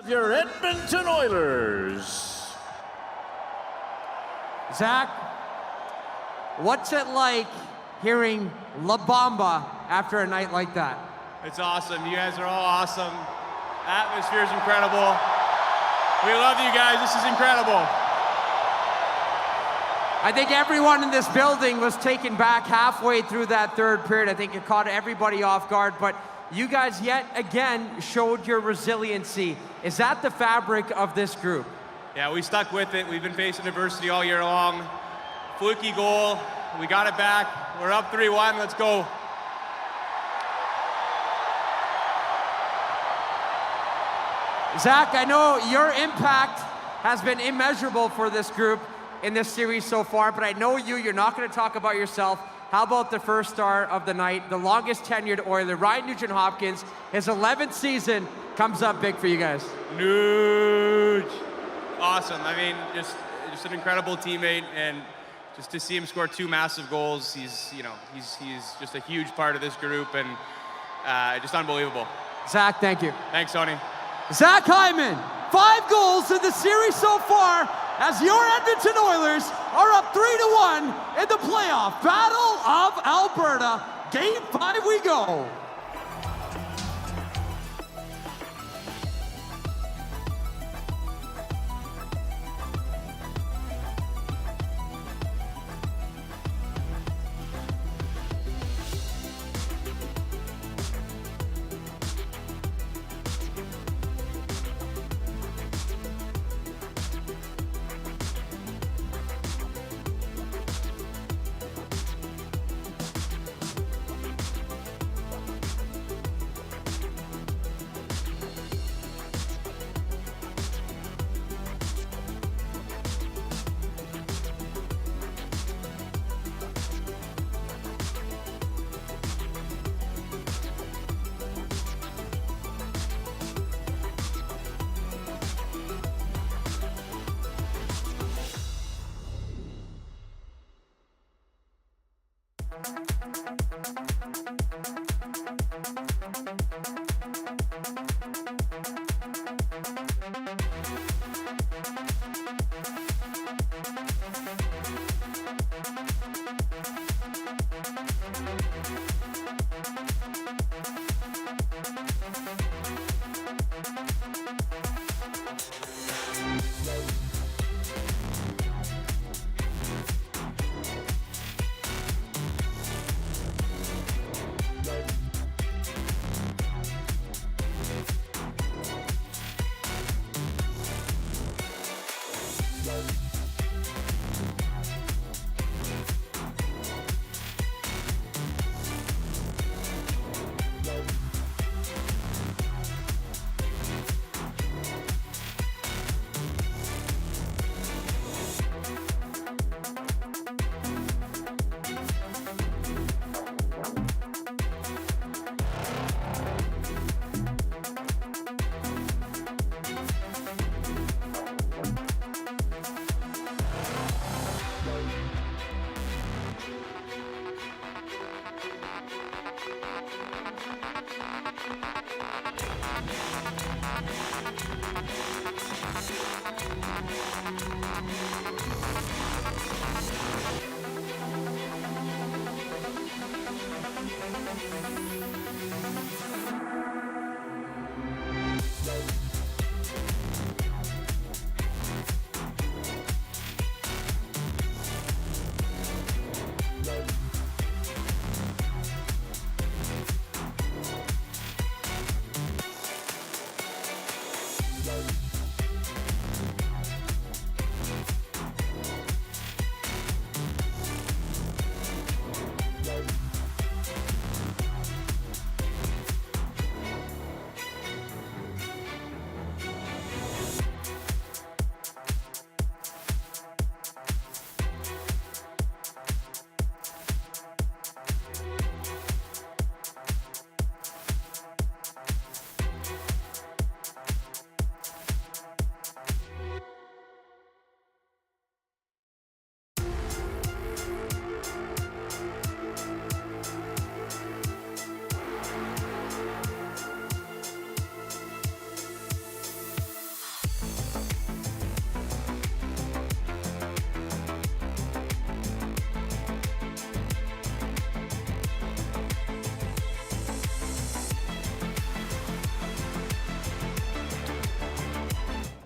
Your Edmonton Oilers. Zach, what's it like hearing La Bamba after a night like that? It's awesome. You guys are all awesome. Atmosphere is incredible. We love you guys. This is incredible. I think everyone in this building was taken back halfway through that third period. I think it caught everybody off guard, but you guys yet again showed your resiliency. Is that the fabric of this group? Yeah, we stuck with it. We've been facing adversity all year long. Fluky goal. We got it back. We're up 3-1. Let's go. Zach, I know your impact has been immeasurable for this group in this series so far, but I know you're not going to talk about yourself. How about the first star of the night, the longest tenured Oiler, Ryan Nugent-Hopkins, his 11th season comes up big for you guys. Nuge. Awesome. I mean, just an incredible teammate, and just to see him score 2 massive goals, he's just a huge part of this group, and just unbelievable. Zach, thank you. Thanks, Tony. Zach Hyman, 5 goals in the series so far as your Edmonton Oilers are up 3-1 in the playoff Battle of Alberta. Game 5 we go.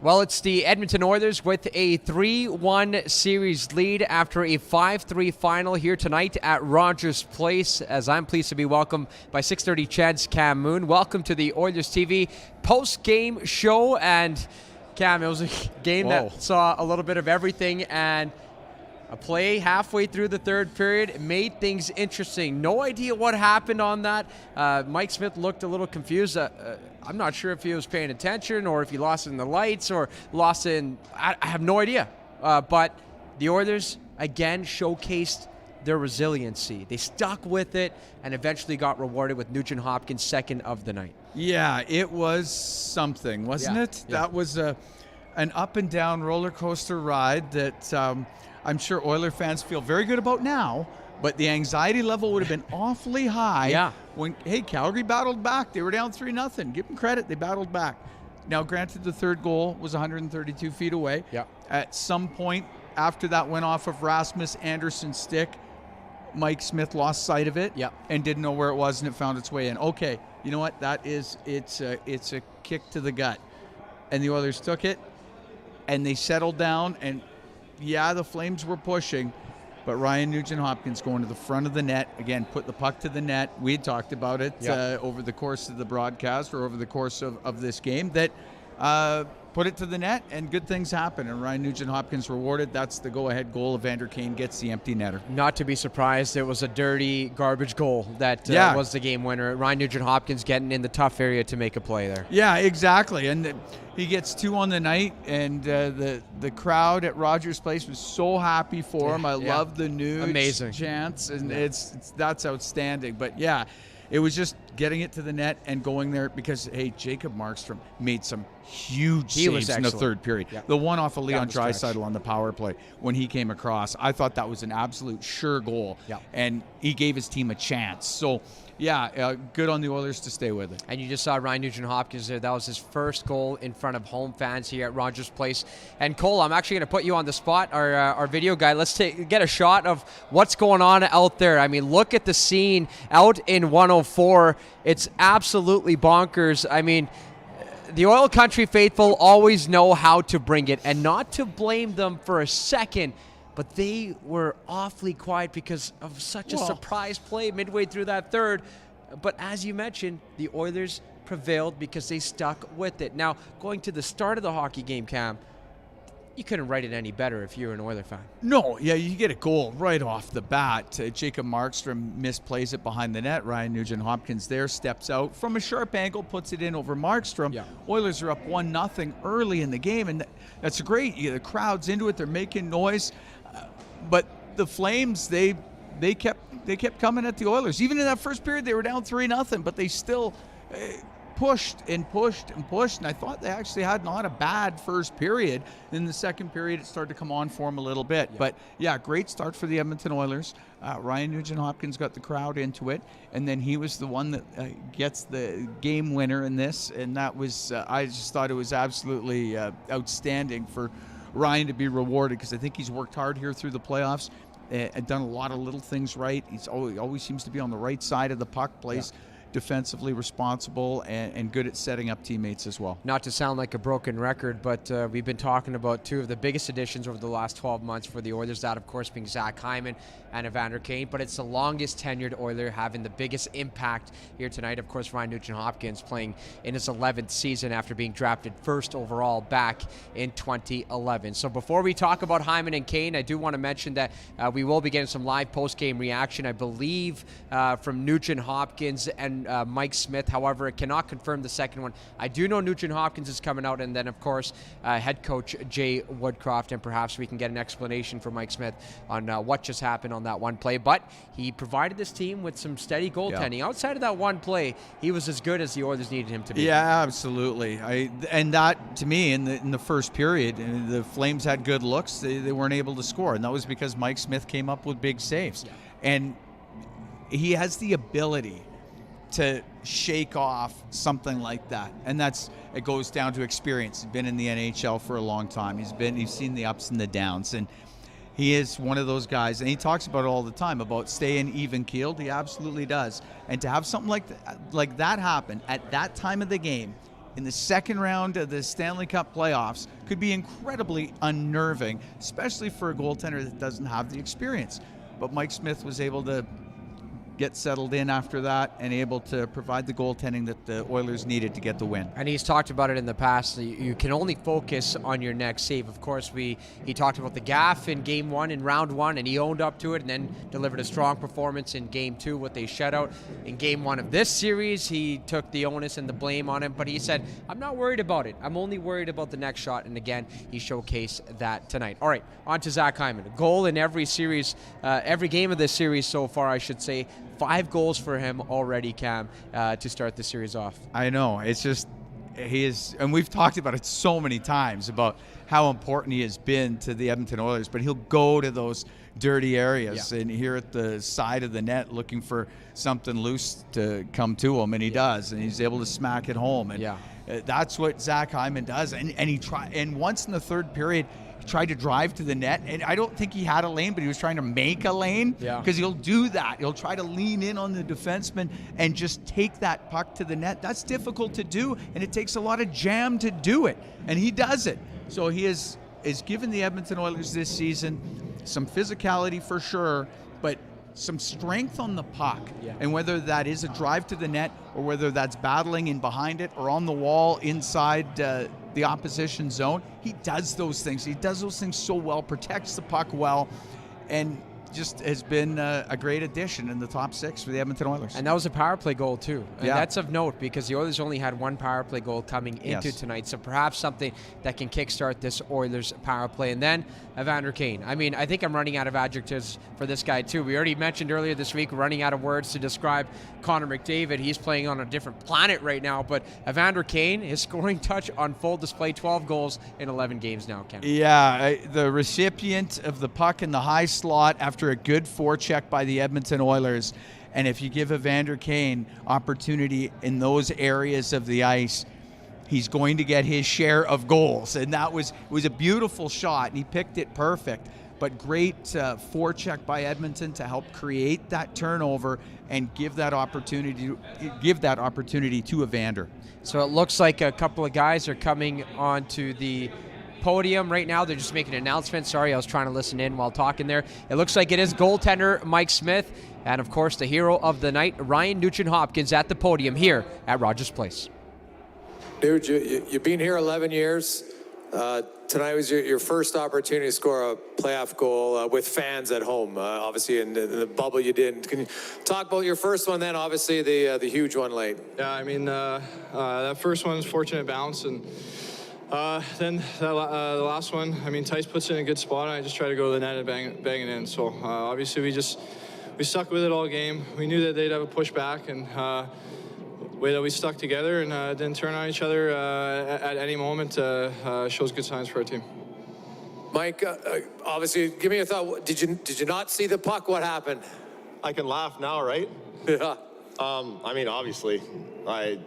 Well, it's the Edmonton Oilers with a 3-1 series lead after a 5-3 final here tonight at Rogers Place, as I'm pleased to be welcomed by 630 Chad's Cam Moon. Welcome to the Oilers TV post-game show. And Cam, it was a game that saw a little bit of everything, and a play halfway through the third period made things interesting. No idea what happened on that. Mike Smith looked a little confused. I'm not sure if he was paying attention or if he lost it in the lights or lost it in... I have no idea. But the Oilers, again, showcased their resiliency. They stuck with it and eventually got rewarded with Nugent Hopkins' second of the night. Yeah, it was something, wasn't it? Yeah. That was an up and down roller coaster ride that I'm sure Oiler fans feel very good about now, but the anxiety level would have been awfully high when, hey, Calgary battled back. They were down 3-0. Give them credit. They battled back. Now, granted, the third goal was 132 feet away. Yeah. At some point after that went off of Rasmus Anderson's stick, Mike Smith lost sight of it and didn't know where it was, and it found its way in. Okay, you know what? It's a kick to the gut. And the Oilers took it, and they settled down, and yeah, the Flames were pushing, but Ryan Nugent-Hopkins going to the front of the net, again, put the puck to the net. We had talked about it over the course of the broadcast or over the course of this game, that put it to the net, and good things happen. And Ryan Nugent-Hopkins rewarded. That's the go-ahead goal. Evander Kane gets the empty netter. Not to be surprised, it was a dirty garbage goal that was the game winner. Ryan Nugent-Hopkins getting in the tough area to make a play there. Yeah, exactly. And he gets 2 on the night, and the crowd at Rogers Place was so happy for him. I love the news chants, and that's outstanding. But yeah, it was just getting it to the net and going there because, hey, Jacob Markstrom made some huge saves in the third period. Yeah. The one off of Leon Draisaitl on the power play when he came across, I thought that was an absolute sure goal. Yeah. And he gave his team a chance. So, yeah, good on the Oilers to stay with it. And you just saw Ryan Nugent-Hopkins there. That was his first goal in front of home fans here at Rogers Place. And Cole, I'm actually going to put you on the spot, our video guy. Let's get a shot of what's going on out there. I mean, look at the scene out in 104. It's absolutely bonkers. I mean, the Oil Country faithful always know how to bring it, and not to blame them for a second, but they were awfully quiet because of such a surprise play midway through that third. But as you mentioned, the Oilers prevailed because they stuck with it. Now, going to the start of the hockey game, Cam, you couldn't write it any better if you're an Oiler fan. No, yeah, you get a goal right off the bat. Jacob Markstrom misplays it behind the net. Ryan Nugent-Hopkins there steps out from a sharp angle, puts it in over Markstrom. Yeah. Oilers are up 1-0 early in the game, and that's great. The crowd's into it. They're making noise. But the Flames, they kept coming at the Oilers. Even in that first period, they were down 3-0, but they still pushed and pushed and pushed, and I thought they actually had not a bad first period. In the second period, it started to come on for them a little bit. But yeah, great start for the Edmonton Oilers. Ryan Nugent-Hopkins got the crowd into it, and then he was the one that gets the game winner in this, and that was, I just thought it was absolutely outstanding for Ryan to be rewarded, because I think he's worked hard here through the playoffs and done a lot of little things right. He always seems to be on the right side of the puck, plays defensively responsible and good at setting up teammates as well. Not to sound like a broken record, but we've been talking about two of the biggest additions over the last 12 months for the Oilers, that of course being Zach Hyman and Evander Kane, but it's the longest tenured Oiler having the biggest impact here tonight. Of course, Ryan Nugent-Hopkins playing in his 11th season after being drafted first overall back in 2011. So before we talk about Hyman and Kane, I do want to mention that we will be getting some live post-game reaction, I believe, from Nugent-Hopkins and Mike Smith. However, I cannot confirm the second one. I do know Nugent-Hopkins is coming out, and then of course head coach Jay Woodcroft, and perhaps we can get an explanation from Mike Smith on what just happened on that one play. But he provided this team with some steady goaltending. Outside of that one play, he was as good as the Oilers needed him to be. Yeah, absolutely. And that, to me, in the first period, the Flames had good looks. They weren't able to score, and that was because Mike Smith came up with big saves. Yeah. And he has the ability to shake off something like that, and it goes down to experience. He's been in the NHL for a long time. He's seen the ups and the downs, and he is one of those guys, and he talks about it all the time, about staying even-keeled. He absolutely does. And to have something like that happen at that time of the game, in the second round of the Stanley Cup Playoffs, could be incredibly unnerving, especially for a goaltender that doesn't have the experience. But Mike Smith was able to get settled in after that and able to provide the goaltending that the Oilers needed to get the win. And he's talked about it in the past. You can only focus on your next save. Of course, he talked about the gaffe in Game 1 in Round 1, and he owned up to it and then delivered a strong performance in Game 2 with a shutout. In Game 1 of this series, he took the onus and the blame on him, but he said, I'm not worried about it. I'm only worried about the next shot, and again, he showcased that tonight. All right, on to Zach Hyman. A goal in every series, every game of this series so far, I should say. 5 goals for him already, Cam, to start the series off. I know. It's just, he is, and we've talked about it so many times about how important he has been to the Edmonton Oilers, but he'll go to those dirty areas and here at the side of the net looking for something loose to come to him, and he does, and he's able to smack it home. And that's what Zach Hyman does. And once in the third period, he tried to drive to the net, and I don't think he had a lane, but he was trying to make a lane, because he'll do that. He'll try to lean in on the defenseman and just take that puck to the net. That's difficult to do, and it takes a lot of jam to do it, and he does it. So he is given the Edmonton Oilers this season some physicality for sure, but some strength on the puck. And whether that is a drive to the net or whether that's battling in behind it or on the wall inside the opposition zone, he does those things. He does those things so well, protects the puck well, and just has been a great addition in the top 6 for the Edmonton Oilers. And that was a power play goal too. And that's of note, because the Oilers only had 1 power play goal coming into tonight. So perhaps something that can kickstart this Oilers power play. And then Evander Kane. I mean, I think I'm running out of adjectives for this guy too. We already mentioned earlier this week, running out of words to describe Connor McDavid. He's playing on a different planet right now. But Evander Kane, his scoring touch on full display, 12 goals in 11 games now, Ken. Yeah, the recipient of the puck in the high slot after a good forecheck by the Edmonton Oilers. And if you give Evander Kane opportunity in those areas of the ice, he's going to get his share of goals. And that was a beautiful shot, and he picked it perfect. But great forecheck by Edmonton to help create that turnover and give that opportunity to Evander. So it looks like a couple of guys are coming onto the podium right now. They're just making an announcement. Sorry, I was trying to listen in while talking there. It looks like it is goaltender Mike Smith, and of course the hero of the night, Ryan Nugent-Hopkins, at the podium here at Rogers Place. Dude, you've been here 11 years. Tonight was your first opportunity to score a playoff goal with fans at home. Obviously, in the bubble you didn't. Can you talk about your first one, then obviously the huge one late? Yeah, I mean, that first one was fortunate bounce, and then the last one, I mean, Tice puts it in a good spot, and I just try to go to the net and bang it in. So obviously we stuck with it all game. We knew that they'd have a pushback, and way that we stuck together and didn't turn on each other at any moment shows good signs for our team. Mike, obviously, give me a thought. Did you not see the puck? What happened? I can laugh now, right? Yeah. I mean, obviously, I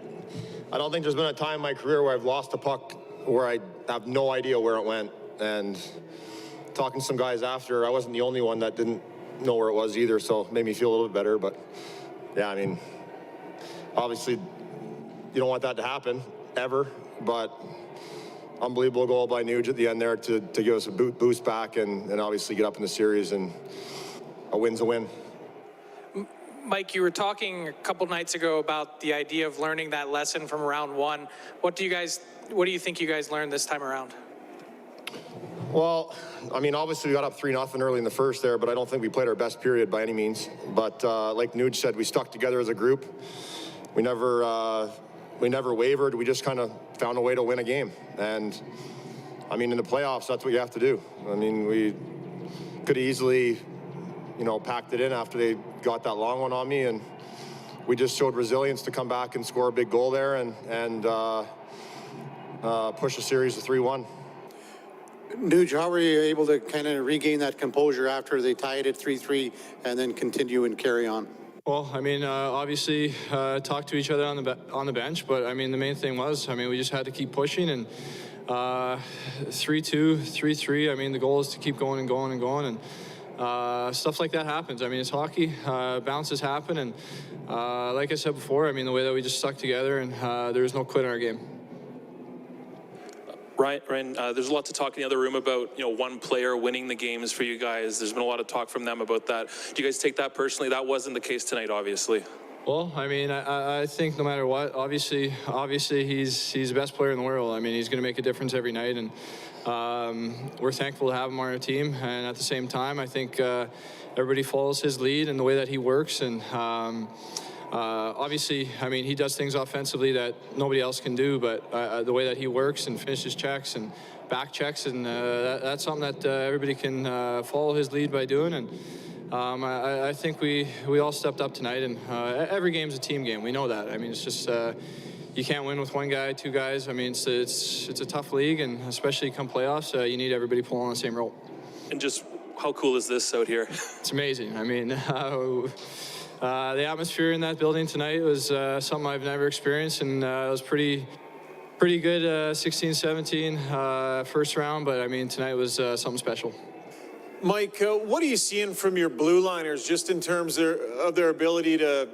don't think there's been a time in my career where I've lost a puck where I have no idea where it went. And talking to some guys after, I wasn't the only one that didn't know where it was either, so it made me feel a little bit better. But yeah, I mean, obviously, you don't want that to happen, ever, but unbelievable goal by Nuge at the end there to give us a boost back and obviously get up in the series, and a win's a win. Mike, you were talking a couple nights ago about the idea of learning that lesson from round one. What do you think you guys learned this time around? Well, I mean, obviously we got up 3-0 early in the first there, but I don't think we played our best period by any means. But like Nuge said, we stuck together as a group. We never wavered. We just kind of found a way to win a game. And I mean, in the playoffs, that's what you have to do. I mean, we could have easily, packed it in after they got that long one on me, and we just showed resilience to come back and score a big goal there and push the series to 3-1. Nuge, how were you able to kind of regain that composure after they tied it 3-3 and then continue and carry on? Well, I mean, obviously, talk to each other on the bench, but I mean, the main thing was, I mean, we just had to keep pushing, and 3-2, 3-3. I mean, the goal is to keep going and going and going, and stuff like that happens. I mean, it's hockey. Bounces happen, and like I said before, I mean, the way that we just stuck together, and there was no quit in our game. Ryan, there's a lot to talk in the other room about, one player winning the games for you guys. There's been a lot of talk from them about that. Do you guys take that personally? That wasn't the case tonight, obviously. Well, I mean, I think no matter what, obviously he's the best player in the world. I mean, he's going to make a difference every night, and we're thankful to have him on our team. And at the same time, I think everybody follows his lead and the way that he works, and obviously, I mean, he does things offensively that nobody else can do, but the way that he works and finishes checks and back checks, and that's something that everybody can follow his lead by doing. And I think we all stepped up tonight, and every game's a team game. We know that. I mean, it's just you can't win with one guy, two guys. I mean, it's a tough league, and especially come playoffs, you need everybody pulling on the same rope. And just how cool is this out here? It's amazing. I mean, the atmosphere in that building tonight was something I've never experienced, and it was pretty good 16-17 first round, but I mean, tonight was something special. Mike, what are you seeing from your blue liners just in terms of their ability to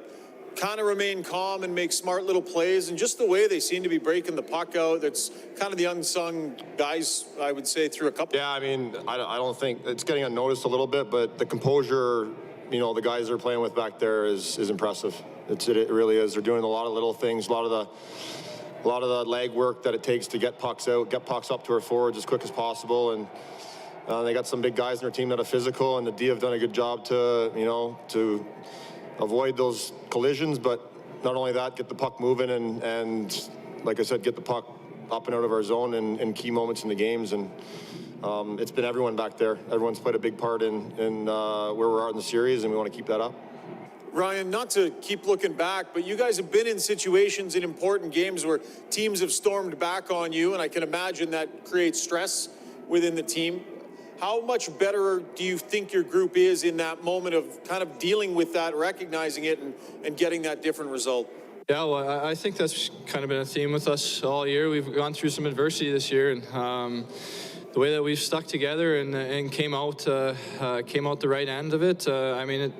kind of remain calm and make smart little plays, and just the way they seem to be breaking the puck out? That's kind of the unsung guys, I would say, through a couple. Yeah, I mean, I don't think it's getting unnoticed a little bit, but the composure, the guys they're playing with back there is impressive. It really is. They're doing a lot of little things, a lot of the leg work that it takes to get pucks out, get pucks up to our forwards as quick as possible, and they got some big guys in their team that are physical, and the D have done a good job to avoid those collisions, but not only that, get the puck moving and like I said, get the puck up and out of our zone in key moments in the games. And it's been everyone back there. Everyone's played a big part in where we're at in the series, and we want to keep that up. Ryan, not to keep looking back, but you guys have been in situations in important games where teams have stormed back on you, and I can imagine that creates stress within the team. How much better do you think your group is in that moment of kind of dealing with that, recognizing it, and getting that different result? Yeah, well, I think that's kind of been a theme with us all year. We've gone through some adversity this year, and the way that we've stuck together and came out the right end of it, I mean, it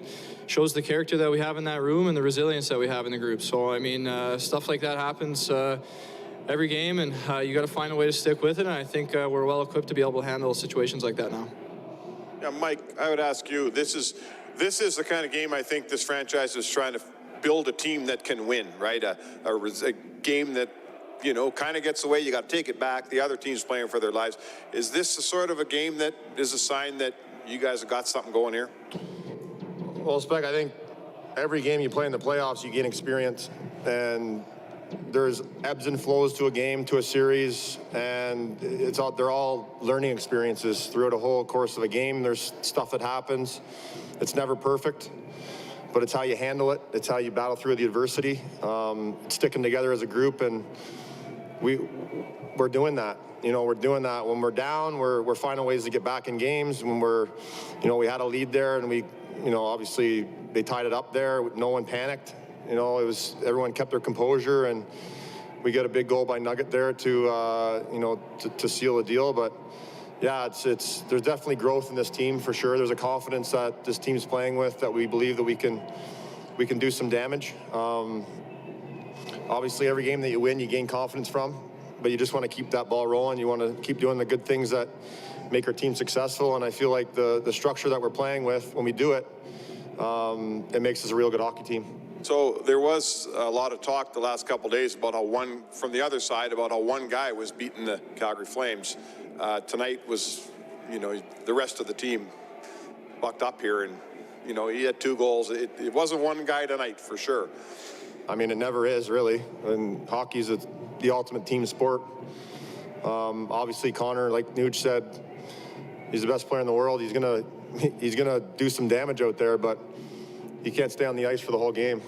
shows the character that we have in that room and the resilience that we have in the group. So, I mean, stuff like that happens every game, and you got to find a way to stick with it, and I think we're well equipped to be able to handle situations like that now. Yeah, Mike, I would ask you, this is the kind of game I think this franchise is trying to build a team that can win, right? A game that you know, kind of gets away, you got to take it back. The other team's playing for their lives. Is this a sort of a game that is a sign that you guys have got something going here? Well, Spec, I think every game you play in the playoffs, you gain experience, and there's ebbs and flows to a game, to a series, and they're all learning experiences throughout a whole course of a game. There's stuff that happens. It's never perfect, but it's how you handle it. It's how you battle through the adversity. Sticking together as a group, and we're doing that. You know, we're doing that. When we're down, we're finding ways to get back in games. When we had a lead there, and obviously they tied it up there. No one panicked. You know, everyone kept their composure, and we get a big goal by Nugget there to seal the deal. But yeah, there's definitely growth in this team for sure. There's a confidence that this team's playing with that we believe that we can do some damage. Obviously, every game that you win, you gain confidence from, but you just want to keep that ball rolling. You want to keep doing the good things that make our team successful. And I feel like the structure that we're playing with, when we do it, it makes us a real good hockey team. So there was a lot of talk the last couple of days about how from the other side, about how one guy was beating the Calgary Flames. Tonight was, the rest of the team bucked up here, and, he had 2 goals. It wasn't one guy tonight, for sure. I mean, it never is, really. And hockey's the ultimate team sport. Obviously, Connor, like Nuge said, he's the best player in the world. He's gonna do some damage out there, but he can't stay on the ice for the whole game.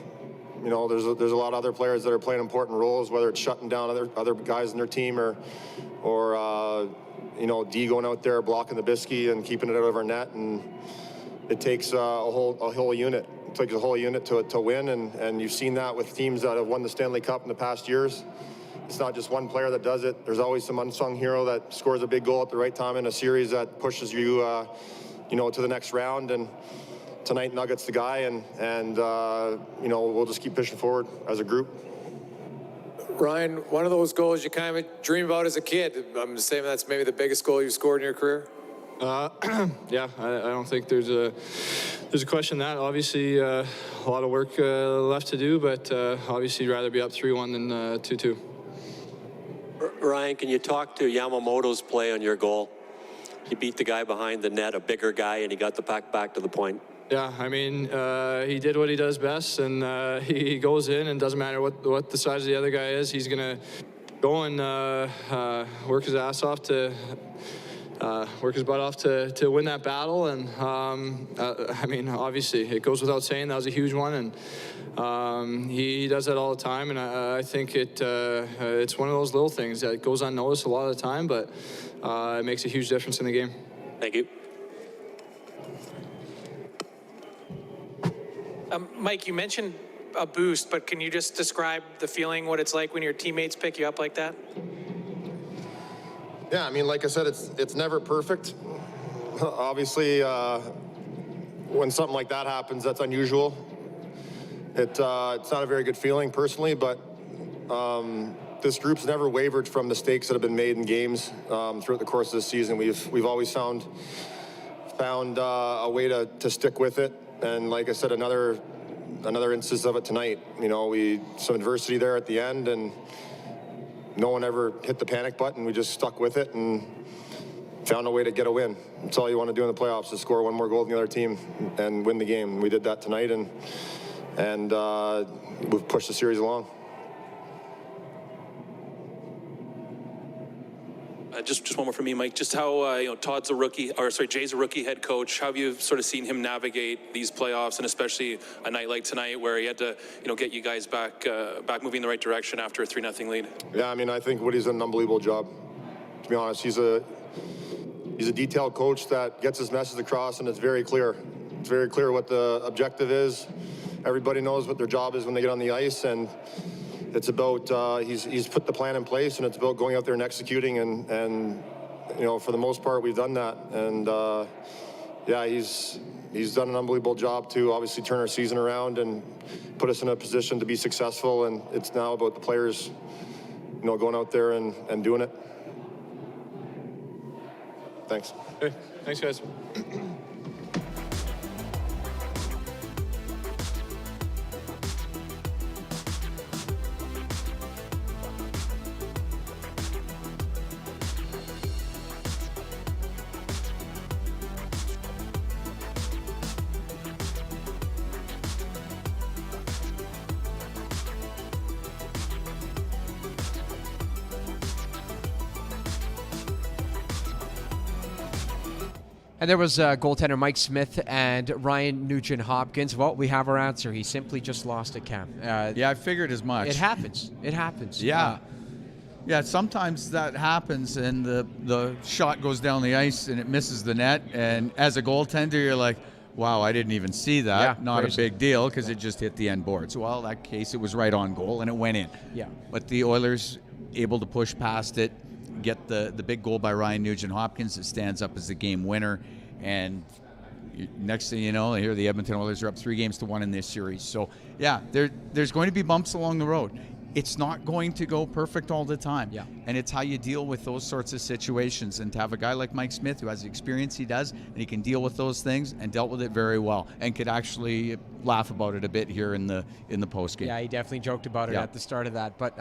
There's a lot of other players that are playing important roles, whether it's shutting down other guys in their team or D going out there blocking the biscuit and keeping it out of our net. And it takes a whole unit. It takes a whole unit to win, and you've seen that with teams that have won the Stanley Cup in the past years. It's not just one player that does it. There's always some unsung hero that scores a big goal at the right time in a series that pushes you, to the next round. And tonight, Nugget's the guy, and we'll just keep pushing forward as a group. Ryan, one of those goals you kind of dream about as a kid. I'm saying that's maybe the biggest goal you've scored in your career. Yeah, I don't think there's a question that. Obviously, a lot of work left to do, but obviously rather be up 3-1 than 2-2. Ryan, can you talk to Yamamoto's play on your goal? He beat the guy behind the net, a bigger guy, and he got the puck back to the point. Yeah, I mean, he did what he does best, and he goes in, and doesn't matter what the size of the other guy is, he's going to go and work his ass off work his butt off to win that battle. And I mean, obviously, it goes without saying that was a huge one, and he does that all the time. And I think it's one of those little things that goes unnoticed a lot of the time, but it makes a huge difference in the game. Thank you. Mike, you mentioned a boost, but can you just describe the feeling, what it's like when your teammates pick you up like that? Yeah, I mean, like I said, it's never perfect. Obviously, when something like that happens, that's unusual. It's not a very good feeling personally, but this group's never wavered from mistakes that have been made in games throughout the course of the season. We've always found a way to stick with it. And like I said, another instance of it tonight. Some adversity there at the end, and no one ever hit the panic button. We just stuck with it and found a way to get a win. That's all you want to do in the playoffs, is score one more goal than the other team and win the game. We did that tonight, and we've pushed the series along. Just one more from me, Mike. Just how Jay's a rookie head coach. How have you sort of seen him navigate these playoffs, and especially a night like tonight where he had to get you guys back moving in the right direction after a 3-0 lead? Yeah, I mean, I think Woody's done an unbelievable job. To be honest, he's a detailed coach that gets his message across, and it's very clear. It's very clear what the objective is. Everybody knows what their job is when they get on the ice, and it's about he's put the plan in place, and it's about going out there and executing, and for the most part we've done that. And yeah, he's done an unbelievable job to obviously turn our season around and put us in a position to be successful. And it's now about the players going out there and doing it. Thanks. Hey, thanks guys. And there was goaltender Mike Smith and Ryan Nugent-Hopkins. Well, we have our answer. He simply just lost it, Cam. Yeah, I figured as much. It happens. It happens. Yeah. Yeah, sometimes that happens and the shot goes down the ice and it misses the net. And as a goaltender, you're like, wow, I didn't even see that. Yeah, Not crazy. a big deal because it just hit the end boards. Well, in that case, it was right on goal and it went in. Yeah. But the Oilers able to push past it, get the big goal by Ryan Nugent-Hopkins that stands up as the game winner. And next thing you know, here the Edmonton Oilers are up 3-1 in this series. So, yeah, there's going to be bumps along the road. It's not going to go perfect all the time. Yeah. And it's how you deal with those sorts of situations. And to have a guy like Mike Smith who has the experience he does, and he can deal with those things and dealt with it very well and could actually laugh about it a bit here in the postgame. Yeah, he definitely joked about it at the start of that. But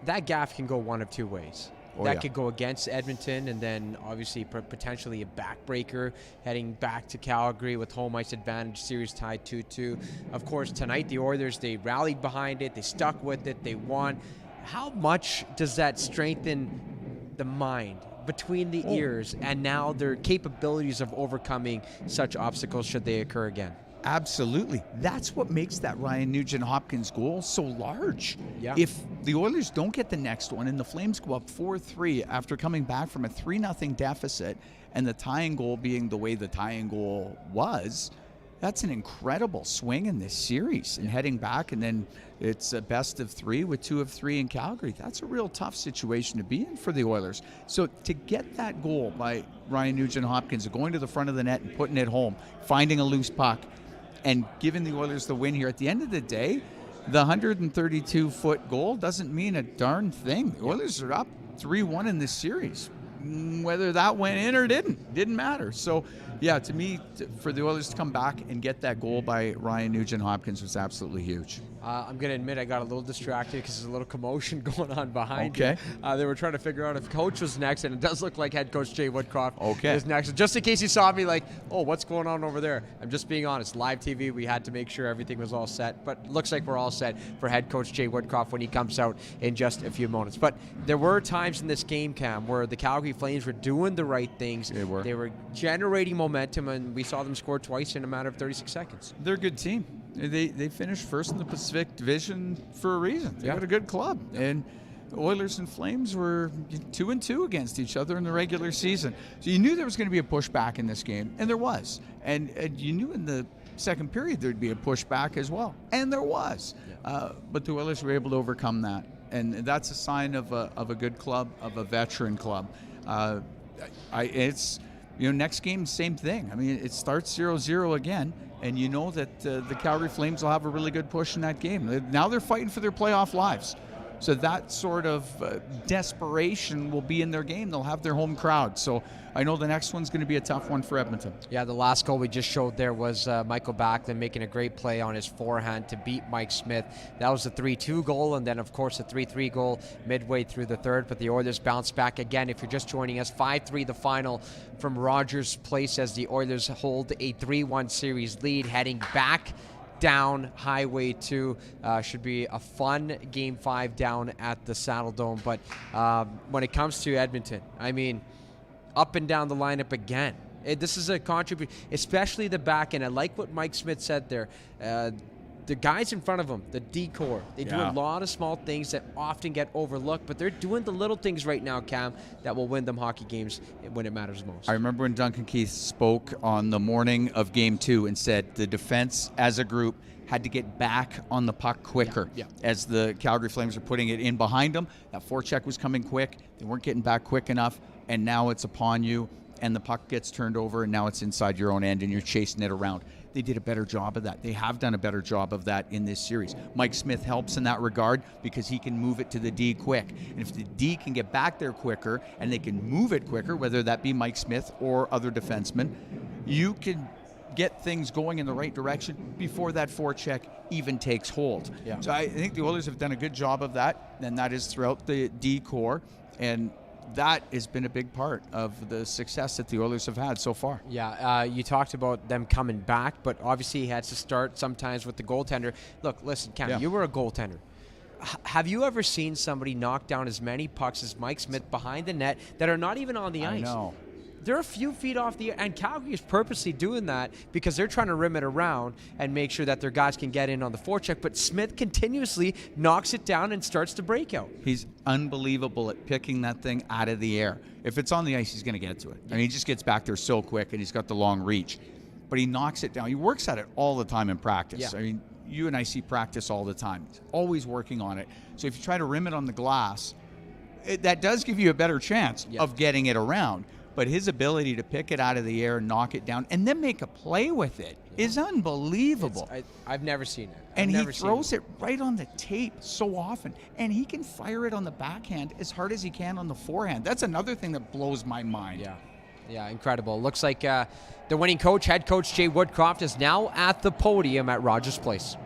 that gaff can go one of two ways. That could go against Edmonton, and then obviously potentially a backbreaker heading back to Calgary with home ice advantage, series tied 2-2. Of course, tonight the Oilers, they rallied behind it, they stuck with it, they won. How much does that strengthen the mind between the ears and now their capabilities of overcoming such obstacles should they occur again? Absolutely. That's what makes that Ryan Nugent-Hopkins goal so large. Yeah. If the Oilers don't get the next one and the Flames go up 4-3 after coming back from a 3-0 deficit and the tying goal being the way the tying goal was, that's an incredible swing in this series. And heading back, and then it's a best of 3 with 2 of 3 in Calgary. That's a real tough situation to be in for the Oilers. So to get that goal by Ryan Nugent-Hopkins, going to the front of the net and putting it home, finding a loose puck, and giving the Oilers the win here. At the end of the day, the 132-foot goal doesn't mean a darn thing. The Oilers are up 3-1 in this series. Whether that went in or didn't matter. So, yeah, to me, for the Oilers to come back and get that goal by Ryan Nugent-Hopkins was absolutely huge. I'm going to admit I got a little distracted because there's a little commotion going on behind Okay. you. They were trying to figure out if Coach was next, and it does look like head coach Jay Woodcroft is next. Just in case you saw me like, oh, what's going on over there? I'm just being honest. Live TV, we had to make sure everything was all set, but looks like we're all set for head coach Jay Woodcroft when he comes out in just a few moments. But there were times in this game, Cam, where the Calgary Flames were doing the right things. They were. They were generating momentum, and we saw them score twice in a matter of 36 seconds. They're a good team. They finished first in the Pacific Division for a reason. They got a good club. And Oilers and Flames were 2-2 against each other in the regular season. So you knew there was going to be a pushback in this game, and there was. And you knew in the second period there'd be a pushback as well, and there was. But the Oilers were able to overcome that. And that's a sign of a good club, of a veteran club. It's, next game, same thing. I mean, it starts 0-0 again. And you know that the Calgary Flames will have a really good push in that game. Now they're fighting for their playoff lives. So that sort of desperation will be in their game. They'll have their home crowd. So I know the next one's going to be a tough one for Edmonton. Yeah, the last goal we just showed there was Michael Backlund making a great play on his forehand to beat Mike Smith. That was the 3-2 goal, and then, of course, a 3-3 goal midway through the third. But the Oilers bounced back again. If you're just joining us, 5-3 the final from Rogers Place as the Oilers hold a 3-1 series lead, heading back down Highway 2. Should be a fun Game 5 down at the Saddle Dome. But when it comes to Edmonton, I mean, up and down the lineup again. This is a contribution, especially the back end. I like what Mike Smith said there. The guys in front of him, the D-core, they do a lot of small things that often get overlooked, but they're doing the little things right now, Cam, that will win them hockey games when it matters most. I remember when Duncan Keith spoke on the morning of Game 2 and said the defense as a group had to get back on the puck quicker. As the Calgary Flames are putting it in behind them, that forecheck was coming quick. They weren't getting back quick enough, and now it's upon you, and the puck gets turned over, and now it's inside your own end, and you're chasing it around. They did a better job of that. They have done a better job of that in this series. Mike Smith helps in that regard because he can move it to the D quick. And if the D can get back there quicker and they can move it quicker, whether that be Mike Smith or other defensemen, you can get things going in the right direction before that forecheck even takes hold. So I think the Oilers have done a good job of that, and that is throughout the D core. And that has been a big part of the success that the Oilers have had so far. Yeah, you talked about them coming back, but obviously he had to start sometimes with the goaltender. Look, listen, Cam, you were a goaltender. Have you ever seen somebody knock down as many pucks as Mike Smith behind the net that are not even on the ice? I know. they're a few feet off the air, and Calgary is purposely doing that because they're trying to rim it around and make sure that their guys can get in on the forecheck, but Smith continuously knocks it down and starts to break out. He's unbelievable at picking that thing out of the air. If it's on the ice, he's going to get to it. I mean, he just gets back there so quick, and he's got the long reach. But he knocks it down. He works at it all the time in practice. Yeah. I mean, you and I see practice all the time. He's always working on it. So if you try to rim it on the glass, that does give you a better chance of getting it around. But his ability to pick it out of the air, knock it down, and then make a play with it is unbelievable. I've never seen it. And he throws it right on the tape so often. And he can fire it on the backhand as hard as he can on the forehand. That's another thing that blows my mind. Yeah, incredible. Looks like the winning coach, head coach Jay Woodcroft, is now at the podium at Rogers Place.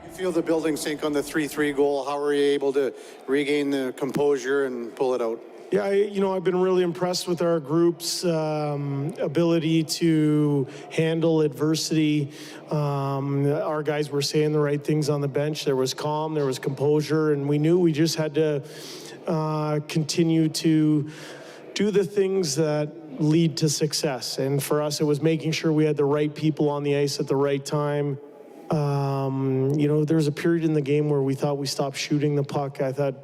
You feel the building sink on the 3-3 goal. How were you able to regain the composure and pull it out? Yeah, I've been really impressed with our group's ability to handle adversity. Our guys were saying the right things on the bench. There was calm, there was composure, and we knew we just had to continue to do the things that lead to success. And for us, it was making sure we had the right people on the ice at the right time. There was a period in the game where we thought we stopped shooting the puck. I thought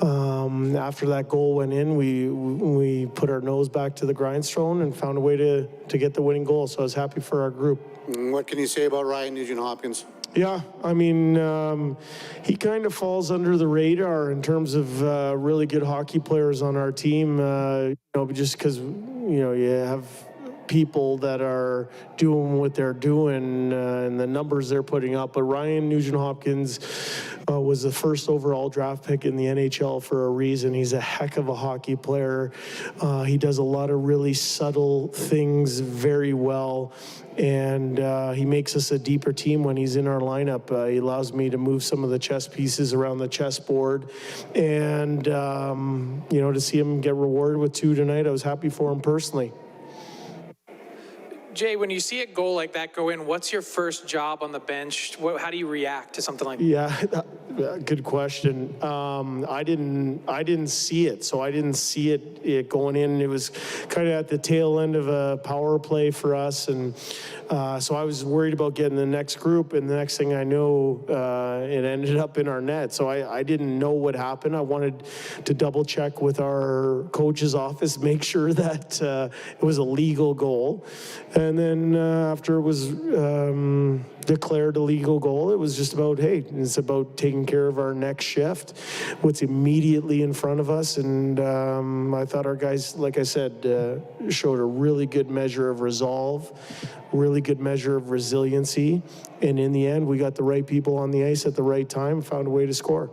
after that goal went in, we put our nose back to the grindstone and found a way to get the winning goal. So I was happy for our group. What can you say about Ryan Nugent-Hopkins? Yeah, he kind of falls under the radar in terms of really good hockey players on our team, just because, you have people that are doing what they're doing and the numbers they're putting up. But Ryan Nugent-Hopkins was the first overall draft pick in the NHL for a reason. He's a heck of a hockey player. He does a lot of really subtle things very well. And he makes us a deeper team when he's in our lineup. He allows me to move some of the chess pieces around the chessboard. And, to see him get rewarded with 2 tonight, I was happy for him personally. Jay, when you see a goal like that go in, what's your first job on the bench? How do you react to something like that? Yeah, good question. I didn't see it, so I didn't see it going in. It was kind of at the tail end of a power play for us, and so I was worried about getting the next group, and the next thing I know, it ended up in our net. So I didn't know what happened. I wanted to double check with our coach's office, make sure that it was a legal goal. And then after it was declared a legal goal, it was just about, hey, it's about taking care of our next shift, what's immediately in front of us. And I thought our guys, like I said, showed a really good measure of resolve, really good measure of resiliency. And in the end, we got the right people on the ice at the right time, found a way to score.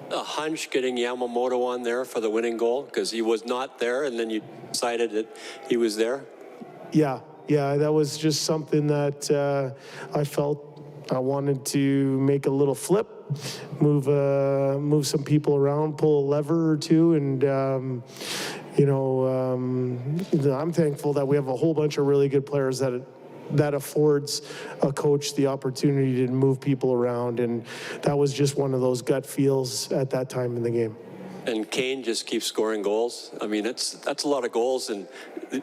A hunch getting Yamamoto on there for the winning goal because he was not there, and then you decided that he was there? Yeah, that was just something that I felt I wanted to make a little flip, move some people around, pull a lever or two, and I'm thankful that we have a whole bunch of really good players that affords a coach the opportunity to move people around, and that was just one of those gut feels at that time in the game. And Kane just keeps scoring goals. I mean, that's a lot of goals, and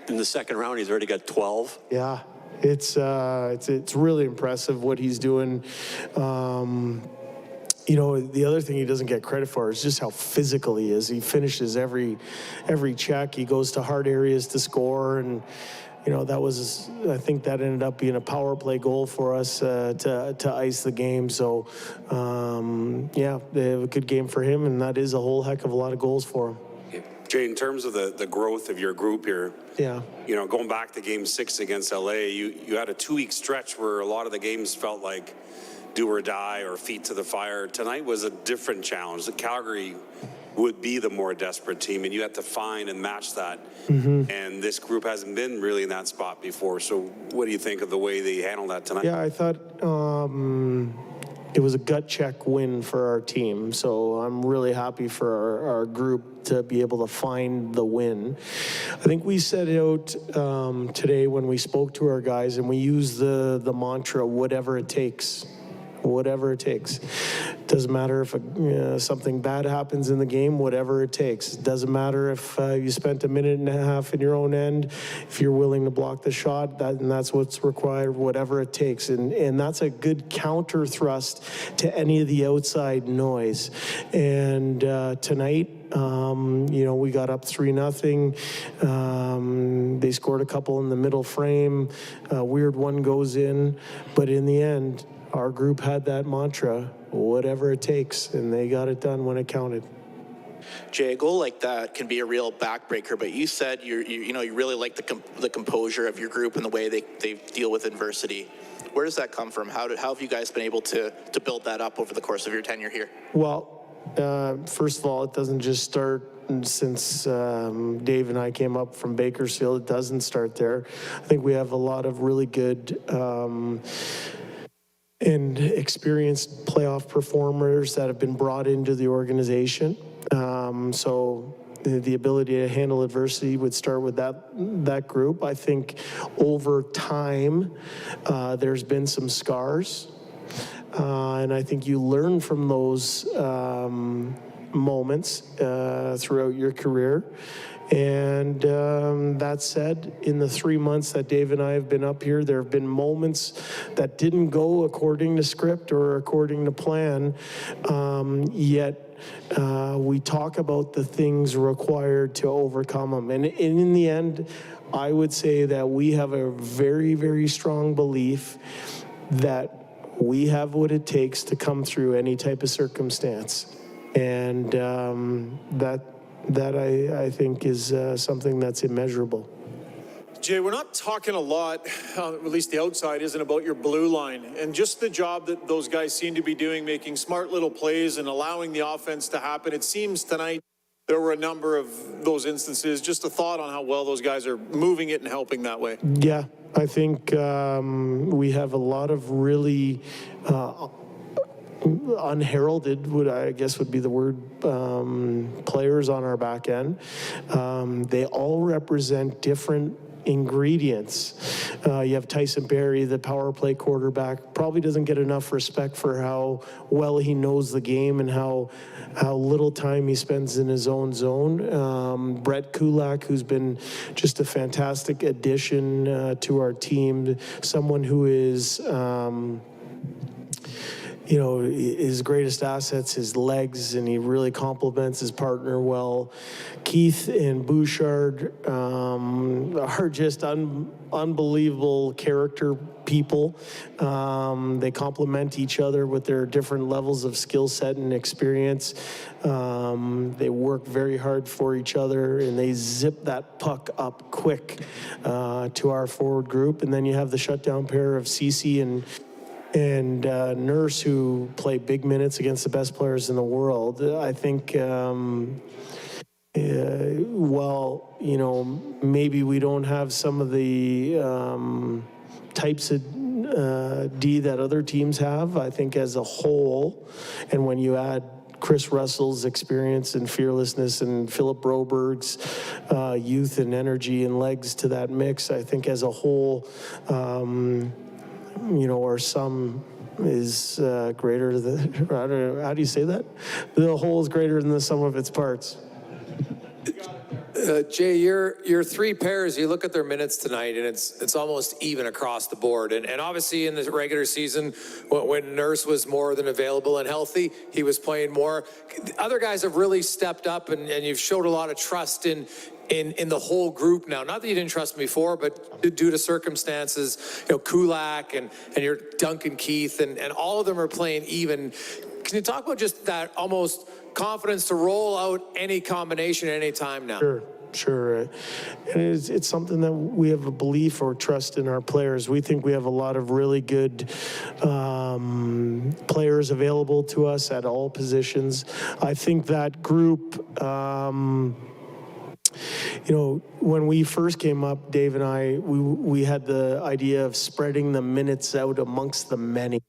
in the second round, he's already got 12. Yeah, it's really impressive what he's doing. The other thing he doesn't get credit for is just how physical he is. He finishes every check. He goes to hard areas to score, and I think that ended up being a power play goal for us to ice the game. So, they have a good game for him, and that is a whole heck of a lot of goals for him. Jay, in terms of the growth of your group here, going back to Game 6 against LA, you had a 2-week stretch where a lot of the games felt like do or die or feet to the fire. Tonight was a different challenge. The Calgary would be the more desperate team, and you had to find and match that. Mm-hmm. And this group hasn't been really in that spot before. So what do you think of the way they handled that tonight? Yeah, I thought it was a gut check win for our team. So I'm really happy for our group to be able to find the win. I think we set out today when we spoke to our guys, and we used the mantra, whatever it takes. whatever it takes. Doesn't matter if something bad happens in the game, whatever it takes. It doesn't matter if you spent a minute and a half in your own end, if you're willing to block the shot, and that's what's required, whatever it takes. And that's a good counter thrust to any of the outside noise. And tonight, we got up 3-0. They scored a couple in the middle frame. A weird one goes in. But in the end, our group had that mantra, whatever it takes, and they got it done when it counted. Jay, a goal like that can be a real backbreaker, but you said you really like the composure of your group and the way they deal with adversity. Where does that come from? How have you guys been able to build that up over the course of your tenure here? Well, first of all, it doesn't just start since Dave and I came up from Bakersfield. It doesn't start there. I think we have a lot of really good and experienced playoff performers that have been brought into the organization. So the ability to handle adversity would start with that group. I think over time, there's been some scars. And I think you learn from those moments throughout your career. And that said, in the 3 months that Dave and I have been up here, there have been moments that didn't go according to script or according to plan, yet we talk about the things required to overcome them. And in the end, I would say that we have a very, very strong belief that we have what it takes to come through any type of circumstance. And that I think is something that's immeasurable. Jay, we're not talking a lot, at least the outside isn't, about your blue line and just the job that those guys seem to be doing, making smart little plays and allowing the offense to happen. It seems tonight there were a number of those instances. Just a thought on how well those guys are moving it and helping that way. Yeah, I think we have a lot of really unheralded, would be the word, players on our back end. They all represent different ingredients. You have Tyson Barrie, the power play quarterback, probably doesn't get enough respect for how well he knows the game and how little time he spends in his own zone. Brett Kulak, who's been just a fantastic addition to our team, someone who is his greatest assets, his legs, and he really complements his partner well. Keith and Bouchard are just unbelievable character people. They complement each other with their different levels of skill set and experience. They work very hard for each other, and they zip that puck up quick to our forward group. And then you have the shutdown pair of Cece and Nurse, who play big minutes against the best players in the world. I think, maybe we don't have some of the types of D that other teams have. I think as a whole, and when you add Chris Russell's experience and fearlessness and Philip Broberg's youth and energy and legs to that mix, I think as a whole, or sum is greater than, I don't know, how do you say that? The whole is greater than the sum of its parts. Jay, your three pairs, you look at their minutes tonight, and it's almost even across the board. And obviously in the regular season, when Nurse was more than available and healthy, he was playing more. Other guys have really stepped up, and you've showed a lot of trust in the whole group now. Not that you didn't trust me before, but due to circumstances, Kulak and your Duncan Keith, and all of them are playing even. Can you talk about just that almost confidence to roll out any combination at any time now? Sure. And it's something that we have a belief or trust in our players. We think we have a lot of really good players available to us at all positions. I think that group, when we first came up, Dave and I, we had the idea of spreading the minutes out amongst the many.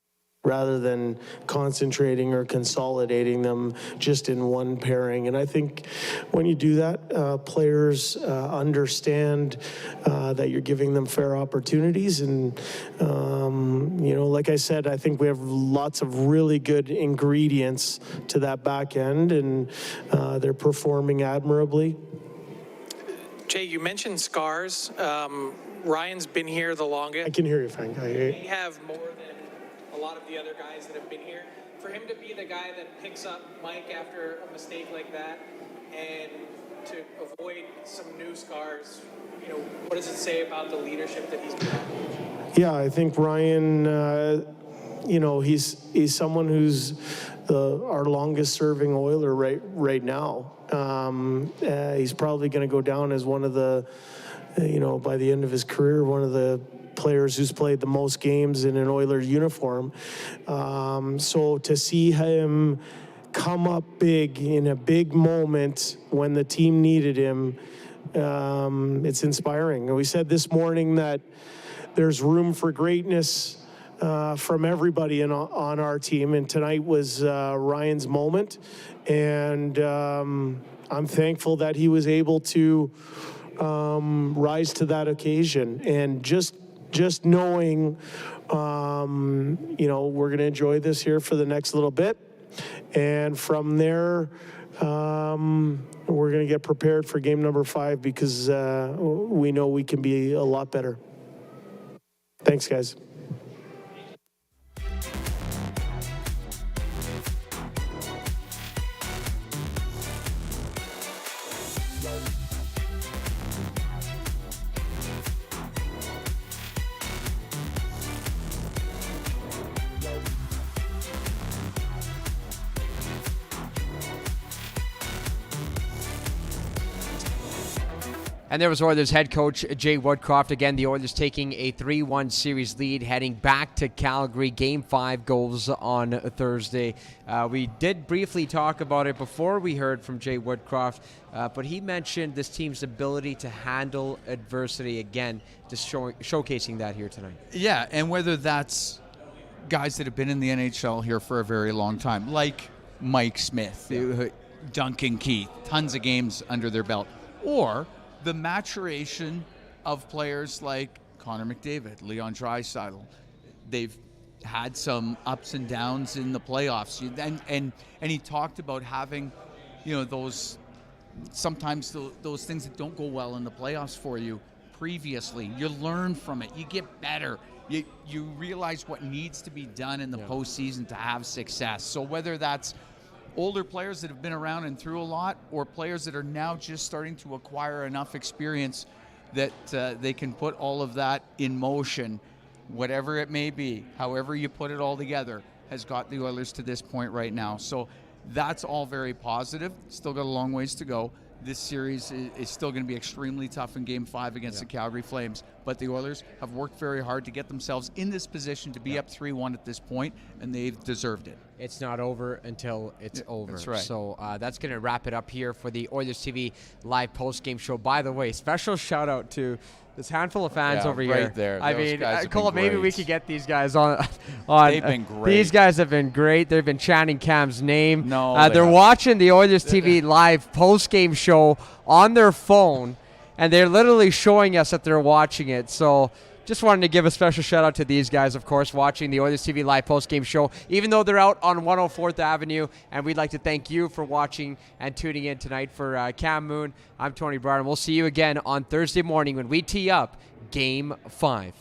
rather than concentrating or consolidating them just in one pairing. And I think when you do that, players understand that you're giving them fair opportunities. And, like I said, I think we have lots of really good ingredients to that back end, and they're performing admirably. Jay, you mentioned scars. Ryan's been here the longest. I can hear you, Frank. We have more than a lot of the other guys that have been here. For him to be the guy that picks up Mike after a mistake like that and to avoid some new scars, what does it say about the leadership that he's been? Yeah, I think Ryan, he's someone who's our longest serving Oiler right now. He's probably going to go down as one of the, by the end of his career, one of the players who's played the most games in an Oilers uniform. So to see him come up big in a big moment when the team needed him, it's inspiring. And we said this morning that there's room for greatness from everybody on our team, and tonight was Ryan's moment. And I'm thankful that he was able to rise to that occasion. And just knowing, we're going to enjoy this here for the next little bit. And from there, we're going to get prepared for game number 5 because we know we can be a lot better. Thanks, guys. And there was Oilers head coach Jay Woodcroft. Again, the Oilers taking a 3-1 series lead, heading back to Calgary. Game 5 goes on Thursday. We did briefly talk about it before we heard from Jay Woodcroft, but he mentioned this team's ability to handle adversity. Again, just showcasing that here tonight. Yeah, and whether that's guys that have been in the NHL here for a very long time, like Mike Smith, Duncan Keith, tons of games under their belt, or the maturation of players like Connor McDavid, Leon Draisaitl. They've had some ups and downs in the playoffs, and he talked about having, those sometimes those things that don't go well in the playoffs for you previously. You learn from it. You get better. You realize what needs to be done in the postseason to have success. So whether that's older players that have been around and through a lot, or players that are now just starting to acquire enough experience that they can put all of that in motion, whatever it may be, however you put it all together, has got the Oilers to this point right now. So that's all very positive. Still got a long ways to go. This series is still going to be extremely tough in Game 5 against the Calgary Flames. But the Oilers have worked very hard to get themselves in this position to be up 3-1 at this point, and they've deserved it. It's not over until it's over. That's right. So that's going to wrap it up here for the Oilers TV live post-game show. By the way, special shout-out to this handful of fans over here. Right there. I Those mean, guys have Cole, been maybe great. we could get these guys on. They've been great. These guys have been great. They've been chanting Cam's name. No, they're watching the Oilers TV live post-game show on their phone, and they're literally showing us that they're watching it. So just wanted to give a special shout out to these guys, of course, watching the Oilers TV live post-game show, even though they're out on 104th Avenue. And we'd like to thank you for watching and tuning in tonight. For Cam Moon, I'm Tony Brown. We'll see you again on Thursday morning when we tee up Game 5.